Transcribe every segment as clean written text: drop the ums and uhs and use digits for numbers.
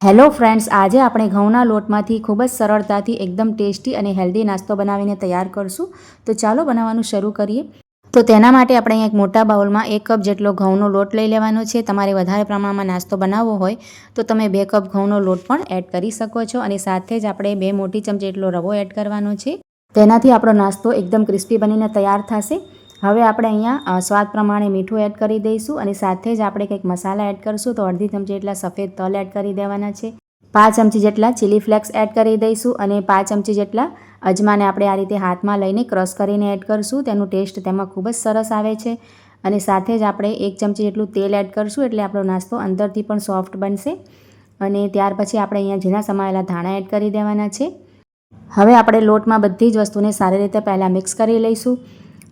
Hello friends, આજે આપણે ઘઉંના લોટમાંથી ખૂબ જ સરળતાથી એકદમ ટેસ્ટી અને હેલ્ધી નાસ્તો બનાવીને તૈયાર કરશું. તો ચાલો બનાવવાનું શરૂ કરીએ. તો તેના માટે આપણે અહીંયા એક મોટા બાઉલમાં 1 કપ જેટલો ઘઉંનો લોટ લઈ લેવાનો છે. તમારે વધારે પ્રમાણમાં નાસ્તો બનાવવો હોય તો તમે 2 કપ ઘઉંનો લોટ પણ એડ કરી શકો છો. અને સાથે જ આપણે 2 મોટી ચમચી જેટલો રવો એડ કરવાનો છે. તેનાથી આપણો નાસ્તો એકદમ ક્રિસ્પી બનીને તૈયાર થશે. હવે આપણે અહીંયા સ્વાદ પ્રમાણે મીઠું એડ કરી દઈશું અને સાથે જ આપણે કંઈક મસાલા એડ કરીશું. તો અડધી ચમચી જેટલા સફેદ તલ એડ કરી દેવાના છે. 5 ચમચી જેટલા ચીલી ફ્લેક્સ એડ કરી દઈશું અને 5 ચમચી જેટલા અજમાને આપણે આ રીતે હાથમાં લઈને ક્રશ કરીને એડ કરીશું. તેનું ટેસ્ટ તેમાં ખૂબ જ સરસ આવે છે. અને સાથે જ આપણે 1 ચમચી જેટલું તેલ એડ કરીશું એટલે આપણો નાસ્તો અંદરથી પણ સોફ્ટ બનશે. અને ત્યાર પછી આપણે અહીંયા ઝીણા સમાયેલા ધાણા એડ કરી દેવાના છે. હવે આપણે લોટમાં બધી જ વસ્તુને સારી રીતે પહેલાં મિક્સ કરી લઈશું.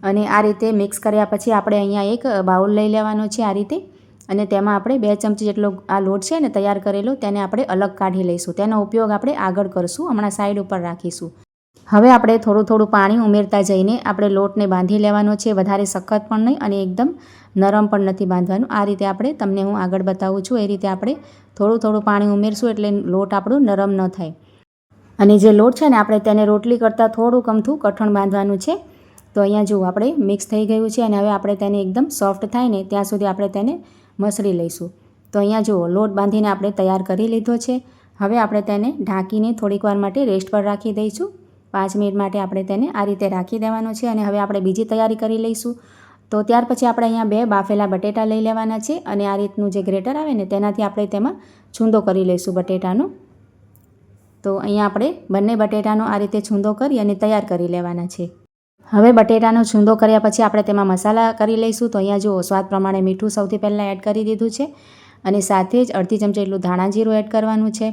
અને આ રીતે મિક્સ કર્યા પછી આપણે અહીંયા એક બાઉલ લઈ લેવાનો છે આ રીતે. અને તેમાં આપણે 2 ચમચી જેટલો આ લોટ છે ને તૈયાર કરેલો તેને આપણે અલગ કાઢી લઈશું. તેનો ઉપયોગ આપણે આગળ કરશું, હમણાં સાઈડ ઉપર રાખીશું. હવે આપણે થોડું થોડું પાણી ઉમેરતા જઈને આપણે લોટને બાંધી લેવાનો છે. વધારે સખત પણ નહીં અને એકદમ નરમ પણ નથી બાંધવાનું. આ રીતે આપણે તમને હું આગળ બતાવું છું એ રીતે આપણે થોડું થોડું પાણી ઉમેરશું એટલે લોટ આપણું નરમ ન થાય. અને જે લોટ છે ને આપણે તેને રોટલી કરતાં થોડુંક અમથું કઠણ બાંધવાનું છે. તો અહીંયા જુઓ આપણે મિક્સ થઈ ગયું છે અને હવે આપણે તેને એકદમ સોફ્ટ થાય ને ત્યાં સુધી આપણે તેને મસળી લઈશું. તો અહીંયા જુઓ લોટ બાંધીને આપણે તૈયાર કરી લીધો છે. હવે આપણે તેને ઢાંકીને થોડીક વાર માટે રેસ્ટ પર રાખી દઈશું. 5 મિનિટ માટે આપણે તેને આ રીતે રાખી દેવાનો છે. અને હવે આપણે બીજી તૈયારી કરી લઈશું. તો ત્યાર પછી આપણે અહીંયા 2 બાફેલા બટેટા લઈ લેવાના છે અને આ રીતનું જે ગ્રેટર આવે ને તેનાથી આપણે તેમાં છૂંદો કરી લઈશું બટેટાનો. તો અહીંયા આપણે બંને બટેટાનો આ રીતે છૂંદો કરી અને તૈયાર કરી લેવાના છે. હવે બટેટાનો છૂંદો કર્યા પછી આપણે તેમાં મસાલા કરી લઈશું. તો અહીંયા જુઓ સ્વાદ પ્રમાણે મીઠું સૌથી પહેલાં એડ કરી દીધું છે. અને સાથે જ અડધી ચમચી જેટલું ધાણા જીરું એડ કરવાનું છે.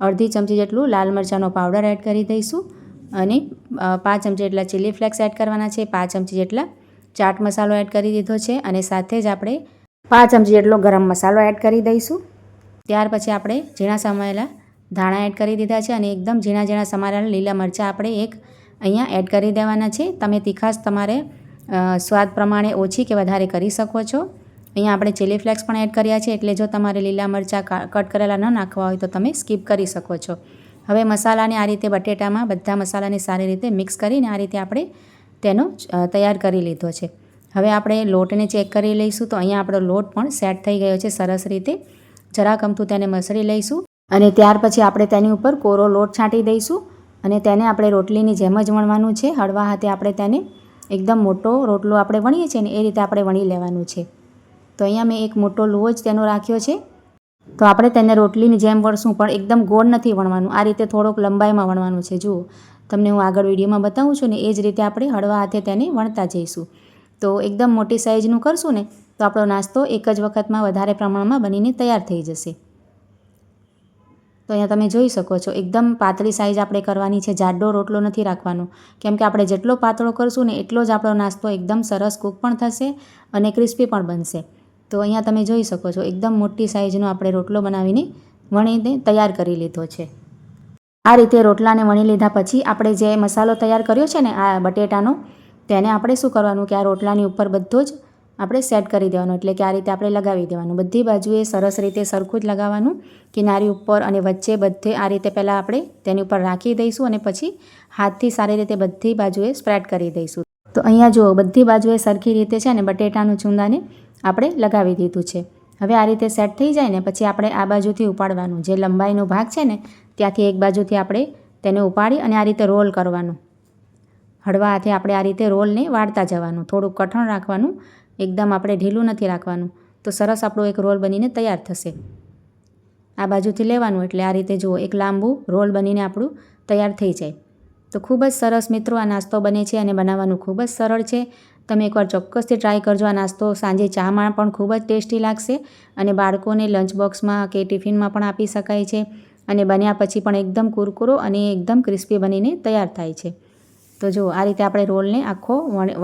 અડધી ચમચી જેટલું લાલ મરચાંનો પાવડર એડ કરી દઈશું. અને 5 ચમચી જેટલા ચીલી ફ્લેક્સ એડ કરવાના છે. 5 ચમચી જેટલા ચાટ મસાલો એડ કરી દીધો છે. અને સાથે જ આપણે 5 ચમચી જેટલો ગરમ મસાલો એડ કરી દઈશું. ત્યાર પછી આપણે ઝીણા સમારેલા ધાણા એડ કરી દીધા છે. અને એકદમ ઝીણા ઝીણા સમારેલા લીલા મરચાં આપણે અહીંયા એડ કરી દેવાના છે. તમે તીખાશ તમારે સ્વાદ પ્રમાણે ઓછી કે વધારે કરી શકો છો. અહીંયા આપણે ચીલી ફ્લેક્સ પણ એડ કર્યા છે એટલે જો તમારે લીલા મરચાં કટ કરેલા ન નાખવા હોય તો તમે સ્કીપ કરી શકો છો. હવે મસાલાને આ રીતે બટેટામાં બધા મસાલાને સારી રીતે મિક્સ કરીને આ રીતે આપણે તેનો તૈયાર કરી લીધો છે. હવે આપણે લોટને ચેક કરી લઈશું. તો અહીંયા આપણો લોટ પણ સેટ થઈ ગયો છે સરસ રીતે. જરાક અમથું તેને મસળી લઈશું અને ત્યાર પછી આપણે તેની ઉપર કોરો લોટ છાંટી દઈશું. અને તેને આપણે રોટલીની જેમ જ વણવાનું છે. હળવા હાથે આપણે તેને એકદમ મોટો રોટલો આપણે વણીએ છીએ ને એ રીતે આપણે વણી લેવાનું છે. તો અહીંયા મેં એક મોટો લુઓ જ તેનો રાખ્યો છે. તો આપણે તેને રોટલીની જેમ વણશું પણ એકદમ ગોળ નથી વણવાનું. આ રીતે થોડોક લંબાઈમાં વણવાનું છે. જુઓ તમને હું આગળ વિડીયોમાં બતાવું છું ને એ જ રીતે આપણે હળવા હાથે તેને વણતા જઈશું. તો એકદમ મોટી સાઇઝનું કરશું ને તો આપણો નાસ્તો એક જ વખતમાં વધારે પ્રમાણમાં બનીને તૈયાર થઈ જશે. તો અહીંયા તમે જોઈ શકો છો એકદમ પાતળી સાઇઝ આપણે કરવાની છે. જાડો રોટલો નથી રાખવાનો કેમ કે આપણે જેટલો પાતળો કરશું ને એટલો જ આપણો નાસ્તો એકદમ સરસ કૂક પણ થશે અને ક્રિસ્પી પણ બનશે. તો અહીંયા તમે જોઈ શકો છો એકદમ મોટી સાઇઝનો આપણે રોટલો બનાવીને વણીને તૈયાર કરી લીધો છે. આ રીતે રોટલાને વણી લીધા પછી આપણે જે મસાલો તૈયાર કર્યો છે ને આ બટેટાનો તેને આપણે શું કરવાનું કે આ રોટલાની ઉપર બધો જ આપણે સેટ કરી દેવાનું એટલે કે આ રીતે આપણે લગાવી દેવાનું. બધી બાજુએ સરસ રીતે સરખું જ લગાવવાનું. કિનારી ઉપર અને વચ્ચે બધે આ રીતે પહેલાં આપણે તેની ઉપર રાખી દઈશું અને પછી હાથથી સારી રીતે બધી બાજુએ સ્પ્રેડ કરી દઈશું. તો અહીંયા જુઓ બધી બાજુએ સરખી રીતે છે ને બટેટાનું ચૂંદાને આપણે લગાવી દીધું છે. હવે આ રીતે સેટ થઈ જાય ને પછી આપણે આ બાજુથી ઉપાડવાનું. જે લંબાઈનો ભાગ છે ને ત્યાંથી એક બાજુથી આપણે તેને ઉપાડી અને આ રીતે રોલ કરવાનું. હળવા હાથે આપણે આ રીતે રોલને વાળતા જવાનું. થોડુંક કઠણ રાખવાનું, એકદમ આપણે ઢીલું નથી રાખવાનું. તો સરસ આપણો એક રોલ બનીને તૈયાર થશે. આ બાજુથી લેવાનું એટલે આ રીતે જુઓ એક લાંબુ રોલ બનીને આપણું તૈયાર થઈ જાય. તો ખૂબ જ સરસ મિત્રો આ નાસ્તો બને છે અને બનાવવાનું ખૂબ જ સરળ છે. તમે એકવાર ચોક્કસથી ટ્રાય કરજો. આ નાસ્તો સાંજે ચામાં પણ ખૂબ જ ટેસ્ટી લાગશે અને બાળકોને લંચ બોક્સમાં કે ટિફિનમાં પણ આપી શકાય છે. અને બન્યા પછી પણ એકદમ કુરકુરો અને એકદમ ક્રિસ્પી બનીને તૈયાર થાય છે. તો જુઓ આ રીતે આપણે રોલને આખો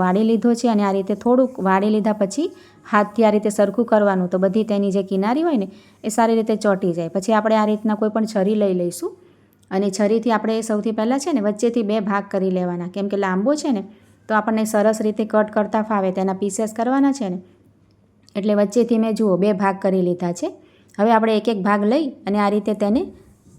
વાળી લીધો છે અને આ રીતે થોડુંક વાળી લીધા પછી હાથથી આ રીતે સરખું કરવાનું. તો બધી તેની જે કિનારી હોય ને એ સારી રીતે ચોંટી જાય. પછી આપણે આ રીતના કોઈ પણ છરી લઈ લઈશું અને છરીથી આપણે સૌથી પહેલાં છે ને વચ્ચેથી 2 ભાગ કરી લેવાના. કેમ કે લાંબો છે ને તો આપણને સરસ રીતે કટ કરતાં ફાવે. તેના પીસેસ કરવાના છે ને એટલે વચ્ચેથી મેં જુઓ 2 ભાગ કરી લીધા છે. હવે આપણે એક એક ભાગ લઈ અને આ રીતે તેને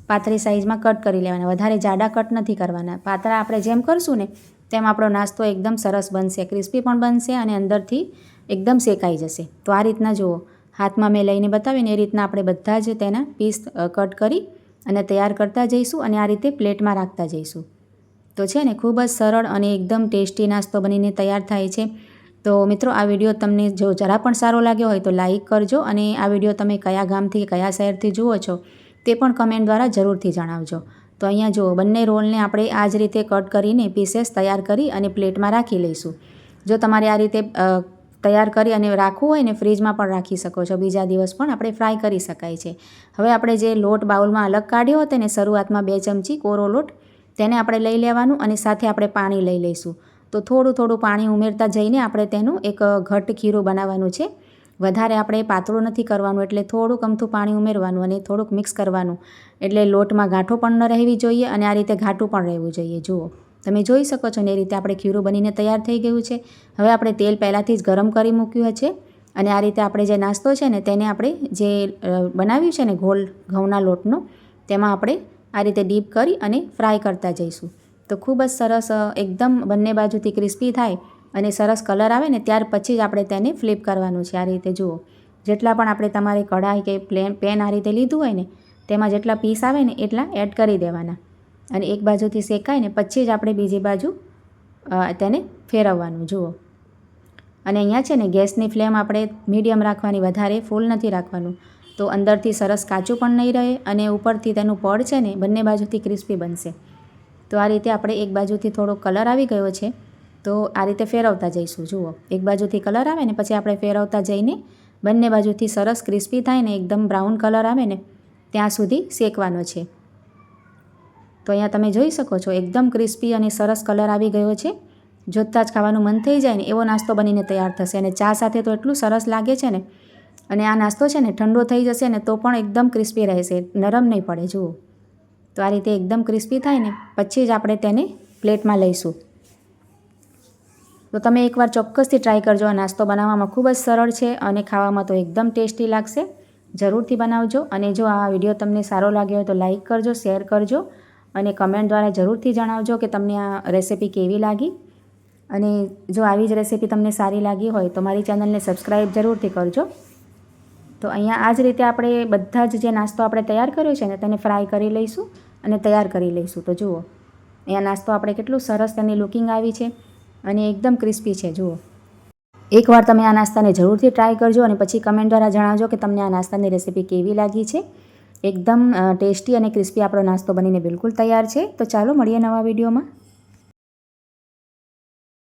પાતળી સાઇઝમાં કટ કરી લેવાના. વધારે જાડા કટ નથી કરવાના. પાતળા આપણે જેમ કરશું ને તેમ આપણો નાસ્તો એકદમ સરસ બનશે, ક્રિસ્પી પણ બનશે અને અંદરથી એકદમ શેકાઈ જશે. તો આ રીતના જુઓ, હાથમાં મેં લઈને બતાવીને એ રીતના આપણે બધા જ તેના પીસ કટ કરી અને તૈયાર કરતા જઈશું અને આ રીતે પ્લેટમાં રાખતા જઈશું. તો છે ને ખૂબ જ સરળ અને એકદમ ટેસ્ટી નાસ્તો બનીને તૈયાર થાય છે. તો મિત્રો, આ વિડીયો તમને જો જરા પણ સારો લાગ્યો હોય તો લાઈક કરજો અને આ વિડીયો તમે કયા ગામથી કયા શહેરથી જુઓ છો તે પણ કમેન્ટ દ્વારા જરૂરથી જણાવજો. તો અહીંયા જુઓ, બંને રોલને આપણે આ જ રીતે કટ કરીને પીસેસ તૈયાર કરી અને પ્લેટમાં રાખી લઈશું. જો તમારે આ રીતે તૈયાર કરી અને રાખવું હોય ને ફ્રીજમાં પણ રાખી શકો છો, બીજા દિવસ પણ આપણે ફ્રાય કરી શકાય છે. હવે આપણે જે લોટ બાઉલમાં અલગ કાઢ્યો હતો ને શરૂઆતમાં 2 ચમચી કોરો લોટ, તેને આપણે લઈ લેવાનું અને સાથે આપણે પાણી લઈ લઈશું. તો થોડું થોડું પાણી ઉમેરતા જઈને આપણે તેનું એક ઘટ્ટ ખીરું બનાવવાનું છે. વધારે આપણે પાતળું નથી કરવાનું, એટલે થોડુંક અમથું પાણી ઉમેરવાનું અને થોડુંક મિક્સ કરવાનું, એટલે લોટમાં ગાંઠો પણ ન રહેવી જોઈએ અને આ રીતે ઘાટું પણ રહેવું જોઈએ. જુઓ, તમે જોઈ શકો છો ને એ રીતે આપણે ખીરું બનીને તૈયાર થઈ ગયું છે. હવે આપણે તેલ પહેલાંથી જ ગરમ કરી મૂક્યું છે અને આ રીતે આપણે જે નાસ્તો છે ને તેને આપણે જે બનાવ્યું છે ને ઘોલ ઘઉંના લોટનો, તેમાં આપણે આ રીતે ડીપ કરી અને ફ્રાય કરતા જઈશું. તો ખૂબ જ સરસ એકદમ બંને બાજુથી ક્રિસ્પી થાય અને સરસ કલર આવે ને ત્યાર પછી જ આપણે તેને ફ્લિપ કરવાનું છે. આ રીતે જુઓ, જેટલા પણ આપણે તમારે કઢાઈ કે પેન આ રીતે લીધું હોય ને તેમાં જેટલા પીસ આવે ને એટલા એડ કરી દેવાના અને એક બાજુથી શેકાય ને પછી જ આપણે બીજી બાજુ તેને ફેરવવાનું. જુઓ, અને અહીંયા છે ને ગેસની ફ્લેમ આપણે મીડિયમ રાખવાની, વધારે ફૂલ નથી રાખવાનું. તો અંદરથી સરસ કાચું પણ નહીં રહે અને ઉપરથી તેનું પડ છે ને બંને બાજુથી ક્રિસ્પી બનશે. તો આ રીતે આપણે એક બાજુથી થોડો કલર આવી ગયો છે તો આ રીતે ફેરવતા જઈશું. જુઓ, એક બાજુથી કલર આવે ને પછી આપણે ફેરવતા જઈને બંને બાજુથી સરસ ક્રિસ્પી થાય ને એકદમ બ્રાઉન કલર આવે ને ત્યાં સુધી શેકવાનો છે. તો અહીંયા તમે જોઈ શકો છો એકદમ ક્રિસ્પી અને સરસ કલર આવી ગયો છે. જોતાં જ ખાવાનું મન થઈ જાય ને એવો નાસ્તો બનીને તૈયાર થશે અને ચા સાથે તો એટલું સરસ લાગે છે ને. અને આ નાસ્તો છે ને ઠંડો થઈ જશે ને તો પણ એકદમ ક્રિસ્પી રહેશે, નરમ નહીં પડે. જુઓ, તો આ રીતે એકદમ ક્રિસ્પી થાય ને પછી જ આપણે તેને પ્લેટમાં લઈશું. તો તમે એકવાર ચોક્કસથી ટ્રાય કરજો. આ નાસ્તો બનાવવામાં ખૂબ જ સરળ છે અને ખાવામાં તો એકદમ ટેસ્ટી લાગશે. જરૂરથી બનાવજો અને જો આ વિડીયો તમને સારો લાગ્યો હોય તો લાઈક કરજો, શેર કરજો અને કમેન્ટ દ્વારા જરૂરથી જણાવજો કે તમને આ રેસિપી કેવી લાગી. અને જો આવી જ રેસિપી તમને સારી લાગી હોય તો મારી ચેનલને સબસ્ક્રાઈબ જરૂરથી કરજો. તો અહીંયા આ જ રીતે આપણે બધા જ જે નાસ્તો આપણે તૈયાર કર્યો છે ને તેને ફ્રાય કરી લઈશું અને તૈયાર કરી લઈશું. તો જુઓ, અહીંયા નાસ્તો આપણે કેટલું સરસ તેની લુકિંગ આવી છે અને એકદમ ક્રિસ્પી છે. જુઓ, એકવાર તમે આ નાસ્તાને જરૂરથી ટ્રાય કરજો અને પછી કમેન્ટ દ્વારા જણાવજો કે તમને આ નાસ્તાની રેસિપી કેવી લાગી છે. એકદમ ટેસ્ટી અને ક્રિસ્પી આપણો નાસ્તો બનીને બિલકુલ તૈયાર છે. તો ચાલો મળીએ નવા વિડીયોમાં.